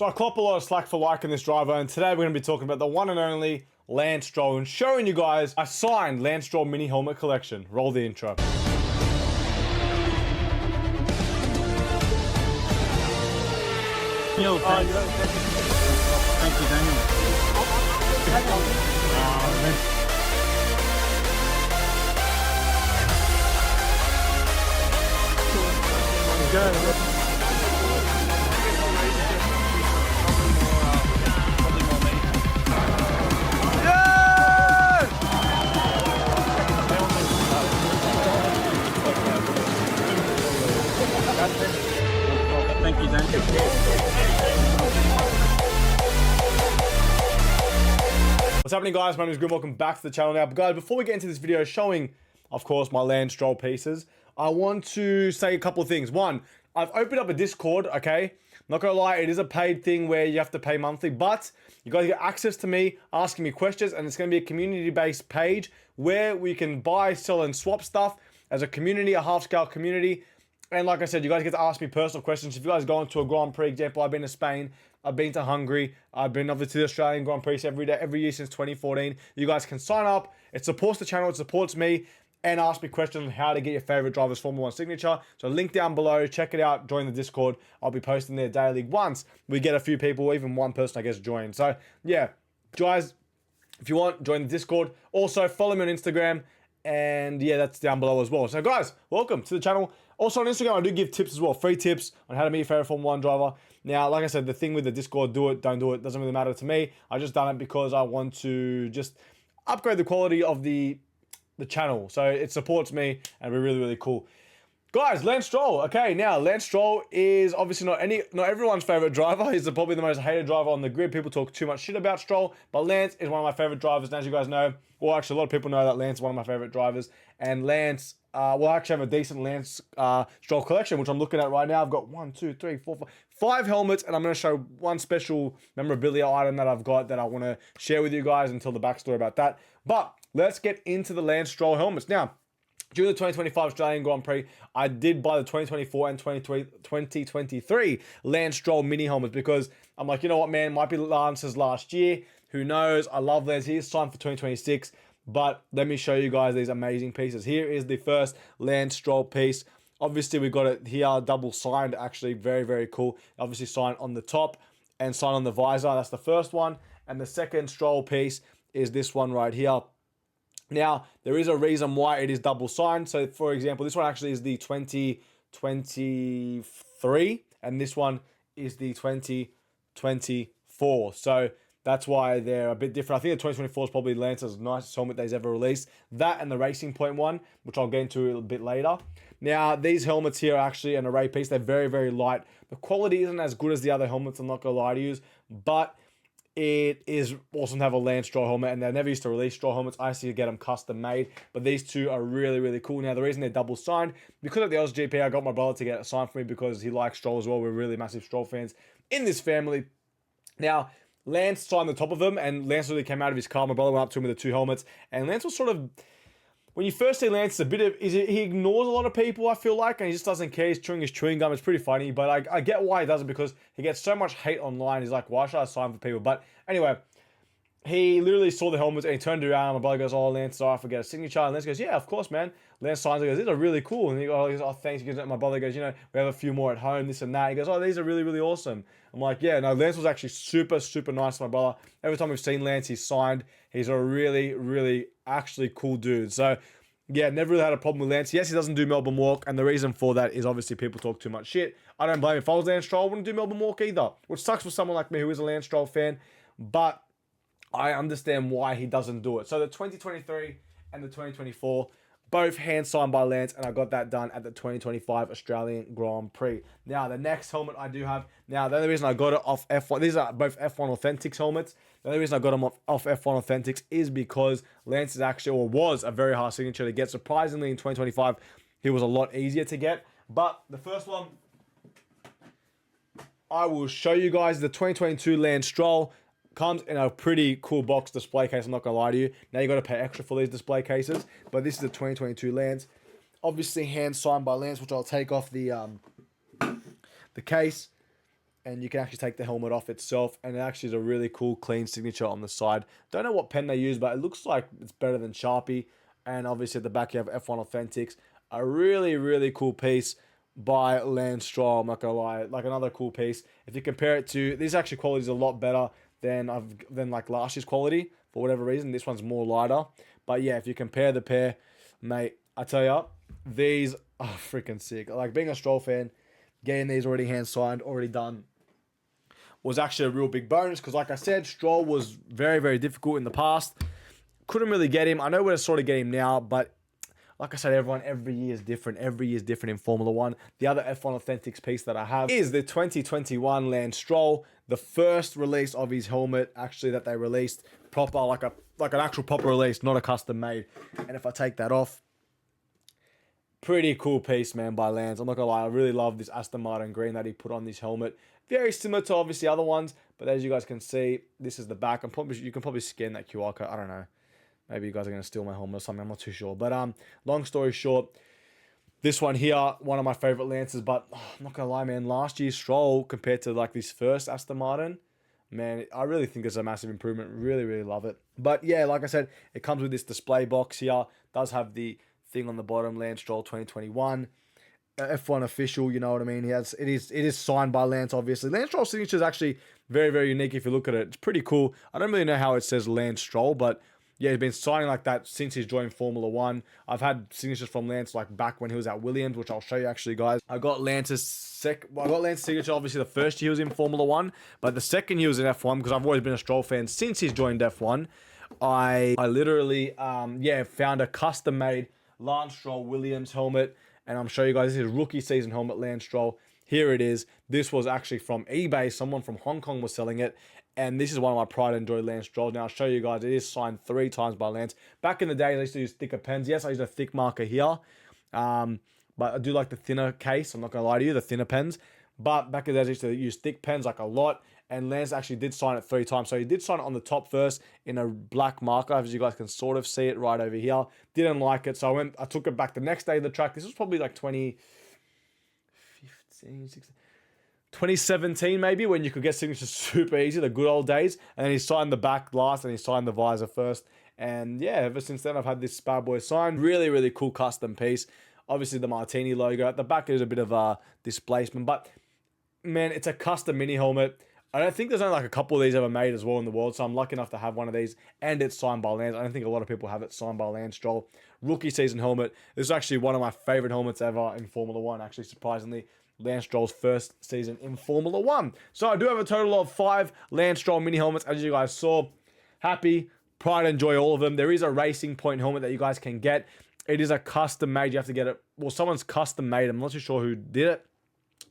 So I cop a lot of slack for liking this driver, and today we're going to be talking about the one and only Lamce Stroll and showing you guys a signed Lamce Stroll mini helmet collection. Roll the intro. Yo, thank you, Daniel. Good. Thank you, Daniel. What's happening, guys? My name is Grim. Welcome back to the channel. Now, guys, before we get into this video showing, of course, my Lamce Stroll pieces, I want to say a couple of things. One, I've opened up a Discord, okay? Not gonna lie, it is a paid thing where you have to pay monthly, but you guys get access to me asking me questions, and it's gonna be a community-based page where we can buy, sell, and swap stuff as a community, a half-scale community. And like I said, you guys get to ask me personal questions. If you guys go into a Grand Prix, example, I've been to Spain, I've been to Hungary, I've been obviously to the Australian Grand Prix every year since 2014. You guys can sign up. It supports the channel, it supports me, and ask me questions on how to get your favorite driver's Formula 1 signature. So link down below, check it out, join the Discord. I'll be posting there daily once we get a few people, even one person, I guess, join. So yeah, guys, if you want, join the Discord. Also, follow me on Instagram. And yeah, that's down below as well. So guys, welcome to the channel. Also on Instagram, I do give tips as well, free tips on how to meet your favorite Formula 1 driver. Now, like I said, the thing with the Discord, do it, don't do it, doesn't really matter to me. I just done it because I want to just upgrade the quality of the channel. So it supports me and we're really, really cool. Guys, Lamce Stroll. Okay, now Lamce Stroll is obviously not everyone's favorite driver. He's probably the most hated driver on the grid. People talk too much shit about Stroll, but Lamce is one of my favorite drivers. And as you guys know, well, actually, a lot of people know that Lamce is one of my favorite drivers. And Lamce, well, I actually have a decent Lamce Stroll collection, which I'm looking at right now. I've got 1, 2, 3, 4, 5 helmets, and I'm going to show one special memorabilia item that I've got that I want to share with you guys and tell the backstory about that. But let's get into the Lamce Stroll helmets. Now, during the 2025 Australian Grand Prix, I did buy the 2024 and 2023 Lamce Stroll mini helmets because I'm like, you know what, man, might be Lance's last year. Who knows? I love Lance. He is signed for 2026. But let me show you guys these amazing pieces. Here is the first Lamce Stroll piece. Obviously, we got it here, double signed, actually very, very cool. Obviously signed on the top and signed on the visor. That's the first one. And the second Stroll piece is this one right here. Now, there is a reason why it is double signed. So, for example, this one actually is the 2023, and this one is the 2024. So, that's why they're a bit different. I think the 2024 is probably Lance's nicest helmet that he's ever released. That and the Racing Point one, which I'll get into a bit later. Now, these helmets here are actually an array piece. They're very, very light. The quality isn't as good as the other helmets, I'm not going to lie to you, but it is awesome to have a Lamce Stroll helmet, and they never used to release Stroll helmets. I used to get them custom made, but these two are really, really cool. Now, the reason they're double signed, because of the LSGP, I got my brother to get it signed for me because he likes Stroll as well. We're really massive Stroll fans in this family. Now, Lance signed the top of them, and Lance really came out of his car. My brother went up to him with the two helmets, and Lance was sort of, when you first see Lance, it's a bit of, he ignores a lot of people, I feel like, and he just doesn't care. He's chewing his chewing gum. It's pretty funny, but I get why he does it, because he gets so much hate online. He's like, why should I sign for people? But anyway, he literally saw the helmets and he turned around. My brother goes, oh, Lance, sorry, I forget a signature. And Lance goes, yeah, of course, man. Lance signs it. He goes, these are really cool. And he goes, oh, thanks. He goes, my brother goes, you know, we have a few more at home, this and that. He goes, oh, these are really, really awesome. I'm like, yeah, no, Lance was actually super, super nice to my brother. Every time we've seen Lance, he's signed. He's a really, really actually cool dude. So, yeah, never really had a problem with Lance. Yes, he doesn't do Melbourne Walk, and the reason for that is obviously people talk too much shit. I don't blame him. If I was Lamce Stroll, I wouldn't do Melbourne Walk either, which sucks for someone like me who is a Lamce Stroll fan, but I understand why he doesn't do it. So the 2023 and the 2024, both hand signed by Lance, and I got that done at the 2025 Australian Grand Prix. Now, the next helmet I do have, now the only reason I got it off F1, these are both F1 Authentics helmets. The only reason I got them off F1 Authentics is because Lance is actually, or was, a very hard signature to get. Surprisingly, in 2025, he was a lot easier to get. But the first one, I will show you guys, the 2022 Lamce Stroll. Comes in a pretty cool box display case, I'm not going to lie to you. Now you got to pay extra for these display cases, but this is the 2022 Lance. Obviously hand signed by Lance, which I'll take off the case. and you can actually take the helmet off itself, and it actually is a really cool, clean signature on the side. Don't know what pen they use, but it looks like it's better than Sharpie. And obviously at the back you have F1 Authentics. A really, really cool piece by Lamce Stroll, I'm not gonna lie. Like, another cool piece. If you compare it to, this actually quality is a lot better than like last year's quality. For whatever reason, this one's more lighter. But yeah, if you compare the pair, mate, I tell you, these are freaking sick. Like, being a Stroll fan, getting these already hand signed, already done, was actually a real big bonus. Because like I said, Stroll was very, very difficult in the past. Couldn't really get him. I know we're sort of getting him now, but like I said, every year is different. Every year is different in Formula 1. The other F1 Authentics piece that I have is the 2021 Lance Stroll, the first release of his helmet, actually, that they released proper, like an actual proper release, not a custom made. And if I take that off, pretty cool piece, man, by Lance. I'm not gonna lie, I really love this Aston Martin green that he put on this helmet. Very similar to obviously other ones, but as you guys can see, this is the back. You can probably scan that QR code. I don't know. Maybe you guys are going to steal my helmet or something. I'm not too sure. But long story short, this one here, one of my favorite Lances. But I'm not going to lie, man. Last year's Stroll compared to like this first Aston Martin, man, I really think it's a massive improvement. Really, really love it. But yeah, like I said, it comes with this display box here. Does have the thing on the bottom, Lance Stroll 2021. F1 official, you know what I mean? It is signed by Lance, obviously. Lance Stroll's signature is actually very, very unique if you look at it. It's pretty cool. I don't really know how it says Lance Stroll, but yeah, he's been signing like that since he's joined Formula 1. I've had signatures from Lance like back when he was at Williams, which I'll show you actually, guys. I got Lance's signature, obviously, the first year he was in Formula 1, but the second year he was in F1, because I've always been a Stroll fan since he's joined F1. I literally, found a custom-made Lance Stroll Williams helmet, and I'm showing you guys, this is rookie season helmet, Lance Stroll. Here it is. This was actually from eBay. Someone from Hong Kong was selling it. And this is one of my pride and joy Lance Strolls. Now, I'll show you guys. It is signed 3 times by Lance. Back in the day, I used to use thicker pens. Yes, I used a thick marker here. But I do like the thinner case. I'm not going to lie to you, the thinner pens. But back in the day, I used to use thick pens like a lot. And Lance actually did sign it 3 times. So he did sign it on the top first in a black marker, as you guys can sort of see it right over here. Didn't like it. So I took it back the next day to the track. This was probably like 2017 maybe, when you could get signatures super easy, the good old days. And then he signed the back last and he signed the visor first. And yeah, ever since then I've had this bad boy signed. Really, really cool custom piece. Obviously the Martini logo. At the back is a bit of a displacement, but man, it's a custom mini helmet. I don't think there's only like a couple of these ever made as well in the world, so I'm lucky enough to have one of these, and it's signed by Lance. I don't think a lot of people have it signed by Lance Stroll. Rookie season helmet. This is actually one of my favorite helmets ever in Formula 1, actually, surprisingly. Lance Stroll's first season in Formula 1. So I do have a total of 5 Lance Stroll mini helmets, as you guys saw. Happy, pride, enjoy all of them. There is a Racing Point helmet that you guys can get. It is a custom made. You have to get it. Well, someone's custom made. I'm not too sure who did it,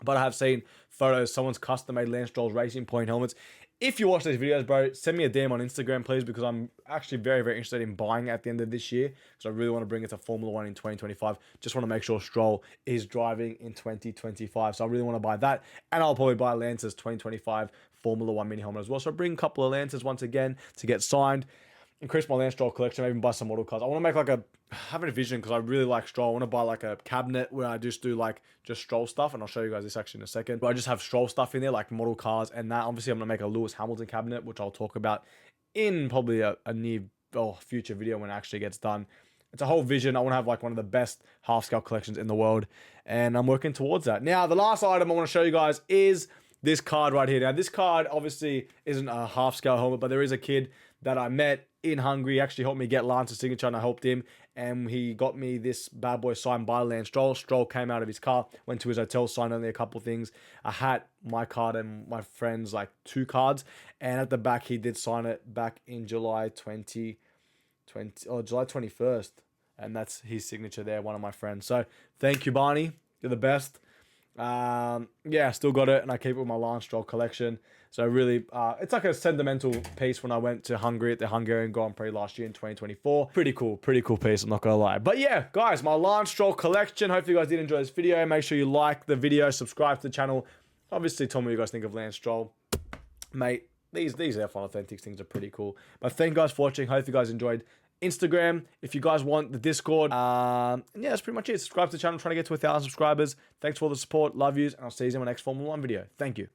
but I have seen photos. Someone's custom made Lance Stroll's Racing Point helmets. If you watch these videos, bro, send me a DM on Instagram, please, because I'm actually very, very interested in buying it at the end of this year, because I really want to bring it to Formula 1 in 2025. Just want to make sure Stroll is driving in 2025. So I really want to buy that, and I'll probably buy Lance's 2025 Formula 1 mini helmet as well. So bring a couple of Lances once again to get signed. Increase my Lance Stroll collection, maybe buy some model cars. I want to make like have a vision, because I really like Stroll. I want to buy like a cabinet where I just do like just Stroll stuff, and I'll show you guys this actually in a second. But I just have Stroll stuff in there, like model cars and that. Obviously, I'm going to make a Lewis Hamilton cabinet, which I'll talk about in probably a near future video when it actually gets done. It's a whole vision. I want to have like one of the best half-scale collections in the world, and I'm working towards that. Now, the last item I want to show you guys is this card right here. Now, this card obviously isn't a half-scale helmet, but there is a kid that I met in Hungary. He actually helped me get Lance's signature, and I helped him, and he got me this bad boy signed by Lance Stroll. Stroll came out of his car, went to his hotel, signed only a couple things, a hat, my card, and my friend's like 2 cards. And at the back, he did sign it back in July 21st, and that's his signature there, one of my friends. So thank you, Barney, you're the best. Yeah, I still got it, and I keep it with my Lance Stroll collection. So really, it's like a sentimental piece when I went to Hungary at the Hungarian Grand Prix last year in 2024. Pretty cool piece, I'm not gonna lie. But yeah, guys, my Lance Stroll collection. Hopefully you guys did enjoy this video. Make sure you like the video, subscribe to the channel. Obviously, tell me what you guys think of Lance Stroll. Mate, these F1 Authentics things are pretty cool. But thank you guys for watching. Hope you guys enjoyed. Instagram, if you guys want the Discord. And yeah, that's pretty much it. Subscribe to the channel. I'm trying to get to 1,000 subscribers. Thanks for all the support. Love yous. And I'll see you in my next Formula 1 video. Thank you.